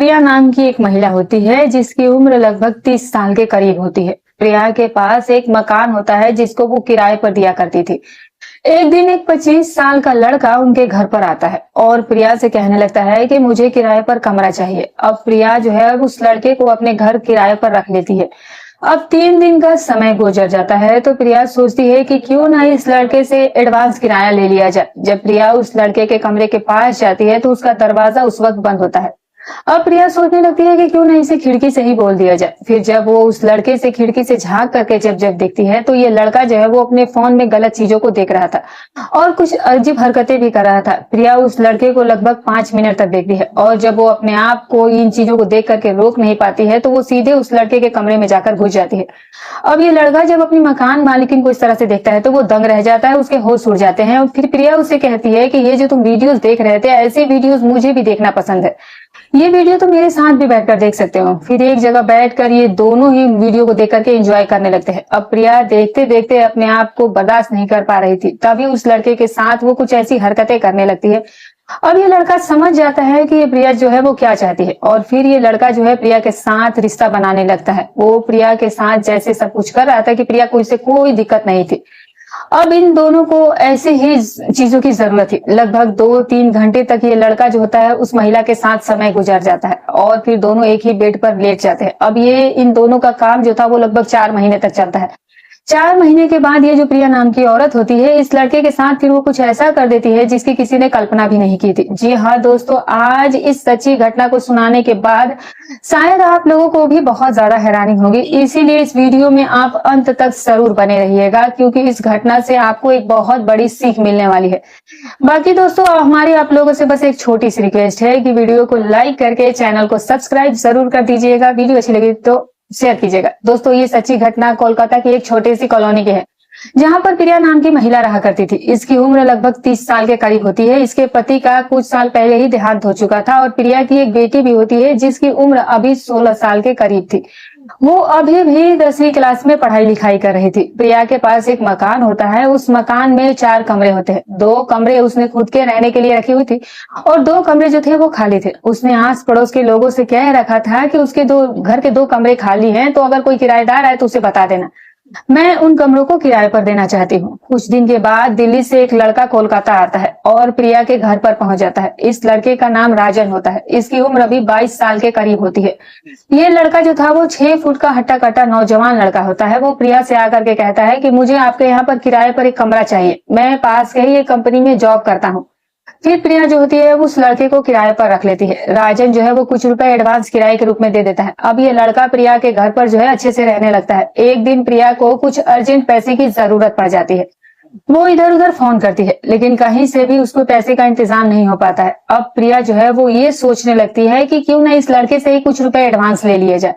प्रिया नाम की एक महिला होती है जिसकी उम्र लगभग 30 साल के करीब होती है। प्रिया के पास एक मकान होता है जिसको वो किराए पर दिया करती थी। एक दिन एक 25 साल का लड़का उनके घर पर आता है और प्रिया से कहने लगता है कि मुझे किराए पर कमरा चाहिए। अब प्रिया जो है उस लड़के को अपने घर किराए पर रख लेती है। अब 3 दिन का समय गुजर जाता है तो प्रिया सोचती है कि क्यों ना इस लड़के से एडवांस किराया ले लिया जाए। जब प्रिया उस लड़के के कमरे के पास जाती है तो उसका दरवाजा उस वक्त बंद होता है। अब प्रिया सोचने लगती है कि क्यों ना इसे खिड़की से ही बोल दिया जाए। फिर जब वो उस लड़के से खिड़की से झांक करके जब जब देखती है तो ये लड़का जो है वो अपने फोन में गलत चीजों को देख रहा था और कुछ अजीब हरकतें भी कर रहा था। प्रिया उस लड़के को लगभग 5 मिनट तक देखती है और जब वो अपने आप को इन चीजों को देख करके रोक नहीं पाती है तो वो सीधे उस लड़के के कमरे में जाकर घुस जाती है। अब ये लड़का जब अपनी मकान मालिकिन को इस तरह से देखता है तो वो दंग रह जाता है, उसके होश उड़ जाते हैं। और फिर प्रिया उसे कहती है कि ये जो तुम वीडियोस देख रहे थे, ऐसे वीडियोस मुझे भी देखना पसंद है, ये वीडियो तो मेरे साथ भी बैठकर देख सकते हो। फिर एक जगह बैठकर ये दोनों ही वीडियो को देख करके एंजॉय करने लगते हैं। अब प्रिया देखते देखते अपने आप को बर्दाश्त नहीं कर पा रही थी, तभी उस लड़के के साथ वो कुछ ऐसी हरकतें करने लगती है। अब ये लड़का समझ जाता है कि ये प्रिया जो है वो क्या चाहती है और फिर ये लड़का जो है प्रिया के साथ रिश्ता बनाने लगता है। वो प्रिया के साथ जैसे सब कुछ कर रहा था कि प्रिया को इससे कोई दिक्कत नहीं थी। अब इन दोनों को ऐसे ही चीजों की जरूरत थी। लगभग 2-3 घंटे तक ये लड़का जो होता है उस महिला के साथ समय गुजार जाता है और फिर दोनों एक ही बेड पर लेट जाते हैं। अब ये इन दोनों का काम जो था वो लगभग 4 महीने तक चलता है। 4 महीने के बाद ये जो प्रिया नाम की औरत होती है इस लड़के के साथ फिर वो कुछ ऐसा कर देती है जिसकी किसी ने कल्पना भी नहीं की थी। जी हाँ दोस्तों, आज इस सच्ची घटना को सुनाने के बाद शायद आप लोगों को भी बहुत ज्यादा हैरानी होगी, इसीलिए इस वीडियो में आप अंत तक जरूर बने रहिएगा क्योंकि इस घटना से आपको एक बहुत बड़ी सीख मिलने वाली है। बाकी दोस्तों, हमारी आप लोगों से बस एक छोटी सी रिक्वेस्ट है कि वीडियो को लाइक करके चैनल को सब्सक्राइब जरूर कर दीजिएगा। वीडियो अच्छी लगी तो शेयर कीजिएगा। दोस्तों, ये सच्ची घटना कोलकाता की एक छोटी सी कॉलोनी की है जहां पर प्रिया नाम की महिला रहा करती थी। इसकी उम्र लगभग 30 साल के करीब होती है। इसके पति का कुछ साल पहले ही देहांत हो चुका था और प्रिया की एक बेटी भी होती है जिसकी उम्र अभी 16 साल के करीब थी। वो अभी भी 10वीं क्लास में पढ़ाई लिखाई कर रही थी। प्रिया के पास एक मकान होता है, उस मकान में 4 कमरे होते हैं। 2 कमरे उसने खुद के रहने के लिए रखी हुई थी और 2 कमरे जो थे वो खाली थे। उसने आस पड़ोस के लोगों से कह रखा था कि उसके घर के 2 कमरे खाली हैं, तो अगर कोई किराएदार आए तो उसे बता देना, मैं उन कमरों को किराए पर देना चाहती हूँ। कुछ दिन के बाद दिल्ली से एक लड़का कोलकाता आता है और प्रिया के घर पर पहुंच जाता है। इस लड़के का नाम राजन होता है। इसकी उम्र अभी 22 साल के करीब होती है। ये लड़का जो था वो 6 फुट का हट्टा कट्टा नौजवान लड़का होता है। वो प्रिया से आकर के कहता है कि मुझे आपके यहाँ पर किराए पर एक कमरा चाहिए, मैं पास के ही एक कंपनी में जॉब करता हूँ। फिर प्रिया जो होती है उस लड़के को किराए पर रख लेती है। राजन जो है वो कुछ रुपए एडवांस किराए के रूप में दे देता है। अब ये लड़का प्रिया के घर पर जो है अच्छे से रहने लगता है। एक दिन प्रिया को कुछ अर्जेंट पैसे की जरूरत पड़ जाती है। वो इधर उधर फोन करती है लेकिन कहीं से भी उसको पैसे का इंतजाम नहीं हो पाता है। अब प्रिया जो है वो ये सोचने लगती है कि क्यों ना इस लड़के से ही कुछ रुपए एडवांस ले लिए जाए।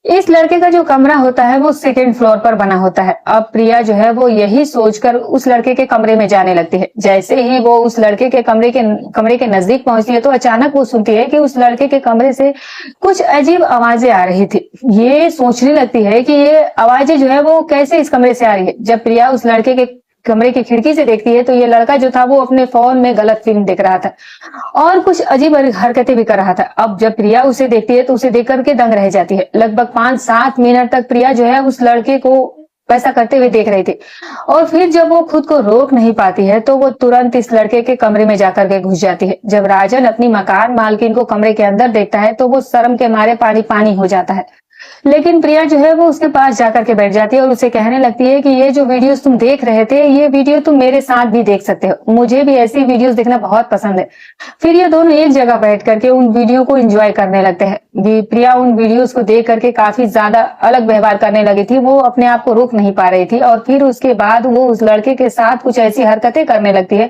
इस लड़के का जो कमरा होता है वो 2nd फ्लोर पर बना होता है। अब प्रिया जो है वो यही सोचकर उस लड़के के कमरे में जाने लगती है। जैसे ही वो उस लड़के के कमरे के नजदीक पहुंचती है तो अचानक वो सुनती है कि उस लड़के के कमरे से कुछ अजीब आवाजें आ रही थी। ये सोचने लगती है कि ये आवाजें जो है वो कैसे इस कमरे से आ रही है। जब प्रिया उस लड़के के कमरे की खिड़की से देखती है तो ये लड़का जो था वो अपने फोन में गलत फिल्म देख रहा था और कुछ अजीब हरकतें भी कर रहा था। अब जब प्रिया उसे देखती है तो उसे देख करके दंग रह जाती है। लगभग 5-7 मिनट तक प्रिया जो है उस लड़के को वैसा करते हुए देख रही थी और फिर जब वो खुद को रोक नहीं पाती है तो वो तुरंत इस लड़के के कमरे में जाकर के घुस जाती है। जब राजन अपनी मकान मालकिन को कमरे के अंदर देखता है तो वो शर्म के मारे पानी पानी हो जाता है। लेकिन प्रिया जो है वो उसके पास जाकर के बैठ जाती है और उसे कहने लगती है कि ये जो वीडियोस तुम देख रहे थे ये वीडियो तुम मेरे साथ भी देख सकते हो, मुझे भी ऐसी वीडियोस देखना बहुत पसंद है। फिर ये दोनों एक जगह बैठ करके उन वीडियो को एंजॉय करने लगते हैं। प्रिया उन वीडियोस को देख करके काफी ज्यादा अलग व्यवहार करने लगी थी। वो अपने आप को रोक नहीं पा रही थी और फिर उसके बाद वो उस लड़के के साथ कुछ ऐसी हरकतें करने लगती है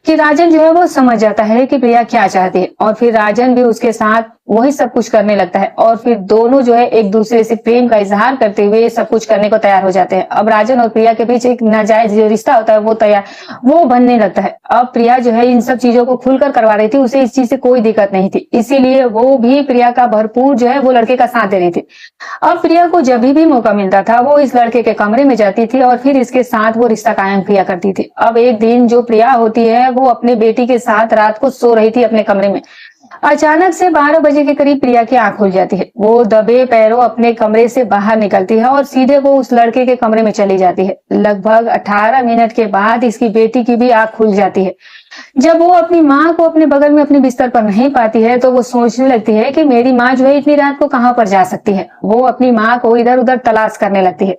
कि राजन जो है वो समझ जाता है कि प्रिया क्या चाहती है और फिर राजन भी उसके साथ वही सब कुछ करने लगता है और फिर दोनों जो है एक दूसरे से प्रेम का इजहार करते हुए सब कुछ करने को तैयार हो जाते हैं। अब राजन और प्रिया के बीच एक नाजायज जो रिश्ता होता है वो बनने लगता है। अब प्रिया जो है इन सब चीजों को खुलकर करवा रही थी, उसे इस चीज से कोई दिक्कत नहीं थी, इसीलिए वो भी प्रिया का भरपूर जो है वो लड़के का साथ दे रही थी। अब प्रिया को जब भी मौका मिलता था वो इस लड़के के कमरे में जाती थी और फिर इसके साथ वो रिश्ता कायम किया करती थी। अब एक दिन जो प्रिया होती है वो अपने बेटी के साथ रात को सो रही थी अपने कमरे में। अचानक से 12 बजे के करीब प्रिया की आंख खुल जाती है। वो दबे पैरों अपने कमरे से बाहर निकलती है और सीधे वो उस लड़के के कमरे में चली जाती है। लगभग 18 मिनट के बाद इसकी बेटी की भी आंख खुल जाती है। जब वो अपनी माँ को अपने बगल में अपने बिस्तर पर नहीं पाती है तो वो सोचने लगती है कि मेरी माँ जो है इतनी रात को कहाँ पर जा सकती है। वो अपनी माँ को इधर उधर तलाश करने लगती है,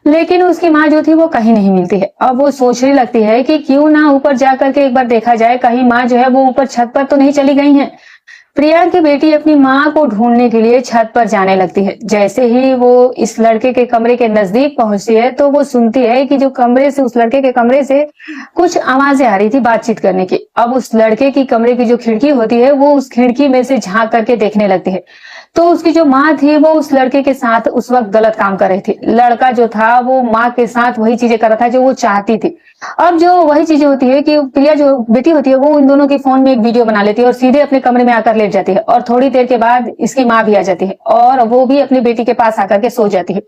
लेकिन उसकी माँ जो थी वो कहीं नहीं मिलती है। अब वो सोचने लगती है कि क्यों ना ऊपर जाकर के एक बार देखा जाए, कहीं माँ जो है वो ऊपर छत पर तो नहीं चली गई है। प्रिया की बेटी अपनी माँ को ढूंढने के लिए छत पर जाने लगती है। जैसे ही वो इस लड़के के कमरे के नजदीक पहुंचती है तो वो सुनती है कि जो कमरे से, उस लड़के के कमरे से कुछ आवाजें आ रही थी बातचीत करने की। अब उस लड़के की कमरे की जो खिड़की होती है वो उस खिड़की में से झांक करके देखने लगती है। तो उसकी जो माँ थी वो उस लड़के के साथ उस वक्त गलत काम कर रही थी। लड़का जो था वो माँ के साथ वही चीजें कर रहा था जो वो चाहती थी। अब जो वही चीजें होती है कि प्रिया जो बेटी होती है वो इन दोनों के फोन में एक वीडियो बना लेती है और सीधे अपने कमरे में आकर लेट जाती है। और थोड़ी देर के बाद इसकी माँ भी आ जाती है और वो भी अपनी बेटी के पास आकर के सो जाती है।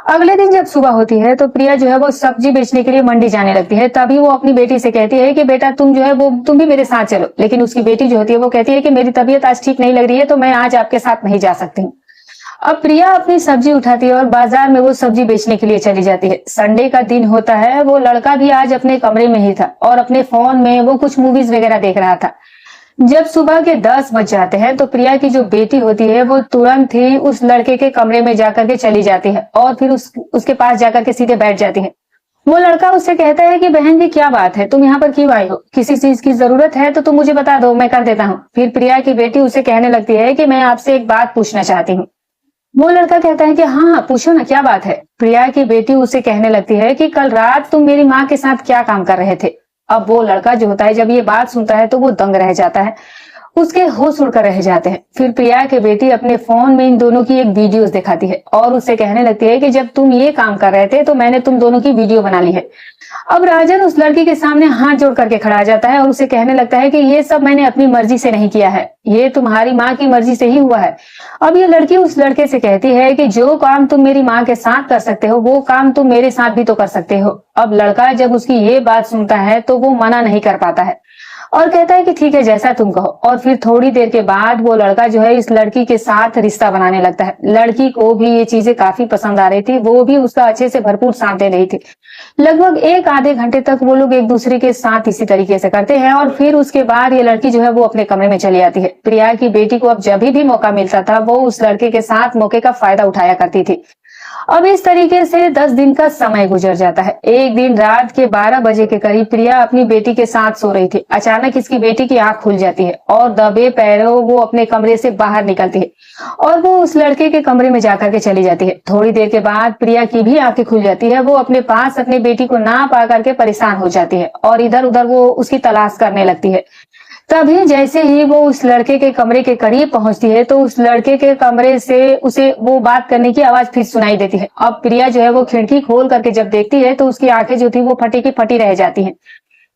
अगले दिन जब सुबह होती है तो प्रिया जो है वो सब्जी बेचने के लिए मंडी जाने लगती है। तभी वो अपनी बेटी से कहती है कि बेटा तुम जो है वो तुम भी मेरे साथ चलो। लेकिन उसकी बेटी जो होती है वो कहती है कि मेरी तबीयत आज ठीक नहीं लग रही है तो मैं आज आपके साथ नहीं जा सकती हूँ। अब प्रिया अपनी सब्जी उठाती है और बाजार में वो सब्जी बेचने के लिए चली जाती है। संडे का दिन होता है। वो लड़का भी आज अपने कमरे में ही था और अपने फोन में वो कुछ मूवीज वगैरह देख रहा था। जब सुबह के 10 बज जाते हैं तो प्रिया की जो बेटी होती है वो तुरंत ही उस लड़के के कमरे में जाकर के चली जाती है और फिर उसके पास जाकर के सीधे बैठ जाती है। वो लड़का उससे कहता है कि बहन जी क्या बात है, तुम यहाँ पर क्यों आई हो? किसी चीज की जरूरत है तो तुम मुझे बता दो, मैं कर देता हूँ। फिर प्रिया की बेटी उसे कहने लगती है कि मैं आपसे एक बात पूछना चाहती हूँ। वो लड़का कहता है कि हाँ हाँ पूछो ना, क्या बात है। प्रिया की बेटी उसे कहने लगती है कि कल रात तुम मेरी माँ के साथ क्या काम कर रहे थे। अब वो लड़का जो होता है जब ये बात सुनता है तो वो दंग रह जाता है, उसके होश उड़कर रह जाते हैं। फिर प्रिया की बेटी अपने फोन में इन दोनों की एक वीडियोस दिखाती है और उससे कहने लगती है कि जब तुम ये काम कर रहे थे तो मैंने तुम दोनों की वीडियो बना ली है। अब राजन उस लड़की के सामने हाथ जोड़ करके खड़ा आ जाता है और उसे कहने लगता है कि ये सब मैंने अपनी मर्जी से नहीं किया है, ये तुम्हारी माँ की मर्जी से ही हुआ है। अब ये लड़की उस लड़के से कहती है कि जो काम तुम मेरी माँ के साथ कर सकते हो वो काम तुम मेरे साथ भी तो कर सकते हो। अब लड़का जब उसकी ये बात सुनता है तो वो मना नहीं कर पाता है और कहता है कि ठीक है जैसा तुम कहो। और फिर थोड़ी देर के बाद वो लड़का जो है इस लड़की के साथ रिश्ता बनाने लगता है। लड़की को भी ये चीजें काफी पसंद आ रही थी, वो भी उसका अच्छे से भरपूर साथ दे रही थी। लगभग एक आधे घंटे तक वो लोग एक दूसरे के साथ इसी तरीके से करते हैं और फिर उसके बाद ये लड़की जो है वो अपने कमरे में चली आती है। प्रिया की बेटी को अब जब भी मौका मिलता था वो उस लड़के के साथ मौके का फायदा उठाया करती थी। अब इस तरीके से 10 दिन का समय गुजर जाता है। एक दिन रात के 12 बजे के करीब प्रिया अपनी बेटी के साथ सो रही थी। अचानक इसकी बेटी की आंख खुल जाती है और दबे पैरों वो अपने कमरे से बाहर निकलती है और वो उस लड़के के कमरे में जाकर के चली जाती है। थोड़ी देर के बाद प्रिया की भी आंखें खुल जाती है। वो अपने पास अपनी बेटी को ना पा करके परेशान हो जाती है और इधर उधर वो उसकी तलाश करने लगती है। तभी जैसे ही वो उस लड़के के कमरे के करीब पहुंचती है तो उस लड़के के कमरे से उसे वो बात करने की आवाज फिर सुनाई देती है। अब प्रिया जो है वो खिड़की खोल करके जब देखती है तो उसकी आंखें जो थी वो फटी की फटी रह जाती हैं,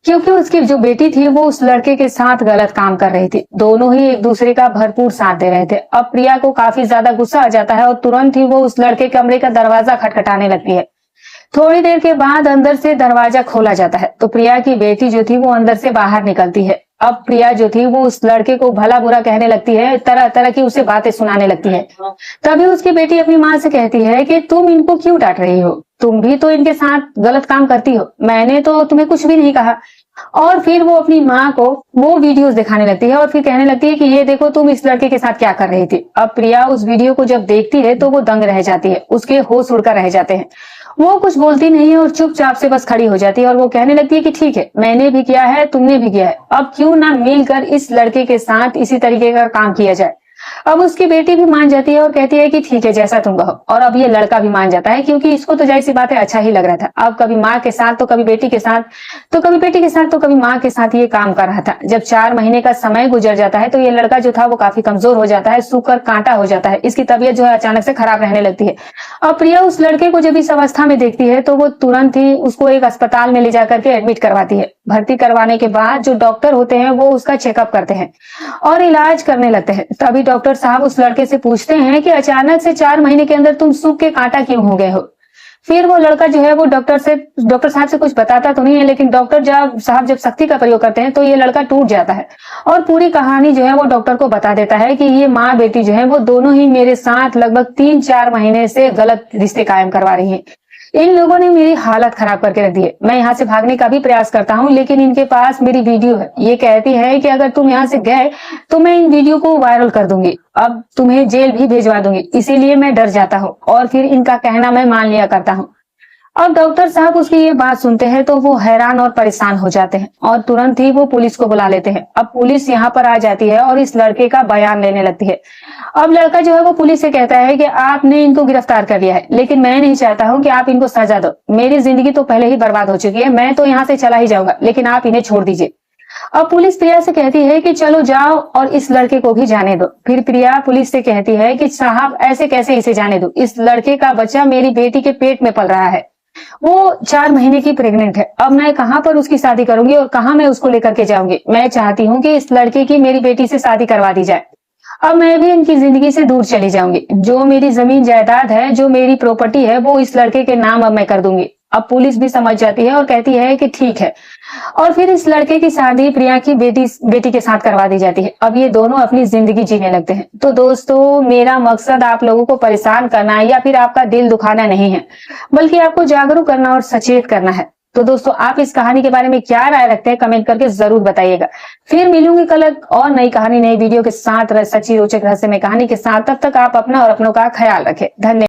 क्योंकि उसकी जो बेटी थी वो उस लड़के के साथ गलत काम कर रही थी। दोनों ही एक दूसरे का भरपूर साथ दे रहे थे। अब प्रिया को काफी ज्यादा गुस्सा आ जाता है और तुरंत ही वो उस लड़के के कमरे का दरवाजा खटखटाने लगती है। थोड़ी देर के बाद अंदर से दरवाजा खोला जाता है तो प्रिया की बेटी जो थी वो अंदर से बाहर निकलती है। अब प्रिया जो थी वो उस लड़के को भला बुरा कहने लगती है, तरह तरह की उसे बातें सुनाने लगती है। तभी उसकी बेटी अपनी माँ से कहती है कि तुम इनको क्यों डांट रही हो, तुम भी तो इनके साथ गलत काम करती हो, मैंने तो तुम्हें कुछ भी नहीं कहा। और फिर वो अपनी माँ को वो वीडियोस दिखाने लगती है और फिर कहने लगती है कि ये देखो तुम इस लड़के के साथ क्या कर रही थी। अब प्रिया उस वीडियो को जब देखती है तो वो दंग रह जाती है, उसके होश उड़कर रह जाते हैं। वो कुछ बोलती नहीं है और चुपचाप से बस खड़ी हो जाती है और वो कहने लगती है कि ठीक है मैंने भी किया है, तुमने भी किया है, अब क्यों ना मिलकर इस लड़के के साथ इसी तरीके का काम किया जाए। अब उसकी बेटी भी मान जाती है और कहती है कि ठीक है जैसा तुम कहो। और अब ये लड़का भी मान जाता है क्योंकि इसको तो जाहिर सी बात है अच्छा ही लग रहा था। अब कभी माँ के साथ तो कभी बेटी के साथ, तो कभी बेटी के साथ तो कभी माँ के साथ ये काम कर रहा था। जब 4 महीने का समय गुजर जाता है तो ये लड़का जो था वो काफी कमजोर हो जाता है, सूखकर कांटा हो जाता है। इसकी तबीयत जो है अचानक से खराब रहने लगती है। अब प्रिया उस लड़के को जब इस अवस्था में देखती है तो वो तुरंत ही उसको एक अस्पताल में ले जाकर के एडमिट करवाती है। भर्ती करवाने के बाद जो डॉक्टर होते हैं वो उसका चेकअप करते हैं और इलाज करने लगते हैं। तभी डॉक्टर साहब उस लड़के से पूछते हैं कि अचानक से 4 महीने के अंदर तुम सूख के कांटा क्यों हो गए हो। फिर वो लड़का जो है वो डॉक्टर साहब से कुछ बताता तो नहीं है, लेकिन डॉक्टर साहब जब सख्ती का प्रयोग करते हैं तो ये लड़का टूट जाता है और पूरी कहानी जो है वो डॉक्टर को बता देता है कि ये माँ बेटी जो है वो दोनों ही मेरे साथ लगभग 3-4 महीने से गलत रिश्ते कायम करवा रही हैं। इन लोगों ने मेरी हालत खराब करके रख दी है। मैं यहाँ से भागने का भी प्रयास करता हूँ, लेकिन इनके पास मेरी वीडियो है। ये कहती है कि अगर तुम यहाँ से गए तो मैं इन वीडियो को वायरल कर दूंगी, अब तुम्हें जेल भी भेजवा दूंगी। इसीलिए मैं डर जाता हूँ और फिर इनका कहना मैं मान लिया करता हूँ। अब डॉक्टर साहब उसकी ये बात सुनते हैं तो वो हैरान और परेशान हो जाते हैं और तुरंत ही वो पुलिस को बुला लेते हैं। अब पुलिस यहाँ पर आ जाती है और इस लड़के का बयान लेने लगती है। अब लड़का जो है वो पुलिस से कहता है कि आपने इनको गिरफ्तार कर लिया है, लेकिन मैं नहीं चाहता हूँ कि आप इनको सजा दो। मेरी जिंदगी तो पहले ही बर्बाद हो चुकी है, मैं तो यहाँ से चला ही जाऊंगा, लेकिन आप इन्हें छोड़ दीजिए। अब पुलिस प्रिया से कहती है कि चलो जाओ और इस लड़के को भी जाने दो। फिर प्रिया पुलिस से कहती है कि साहब ऐसे कैसे इसे जाने दो, इस लड़के का बच्चा मेरी बेटी के पेट में पल रहा है, वो 4 महीने की प्रेग्नेंट है। अब मैं कहाँ पर उसकी शादी करूंगी और कहाँ मैं उसको लेकर के जाऊंगी। मैं चाहती हूँ कि इस लड़के की मेरी बेटी से शादी करवा दी जाए। अब मैं भी इनकी जिंदगी से दूर चली जाऊंगी। जो मेरी जमीन जायदाद है, जो मेरी प्रॉपर्टी है, वो इस लड़के के नाम अब मैं कर दूंगी। अब पुलिस भी समझ जाती है और कहती है कि ठीक है, और फिर इस लड़के की शादी प्रिया की बेटी के साथ करवा दी जाती है। अब ये दोनों अपनी जिंदगी जीने लगते हैं। तो दोस्तों, मेरा मकसद आप लोगों को परेशान करना या फिर आपका दिल दुखाना नहीं है, बल्कि आपको जागरूक करना और सचेत करना है। तो दोस्तों, आप इस कहानी के बारे में क्या राय रखते हैं, कमेंट करके जरूर बताइएगा। फिर मिलूंगी कल एक और नई कहानी, नई वीडियो के साथ, सच्ची रोचक रहस्यमय कहानी के साथ। तब तक आप अपना और अपनों का ख्याल रखें। धन्यवाद।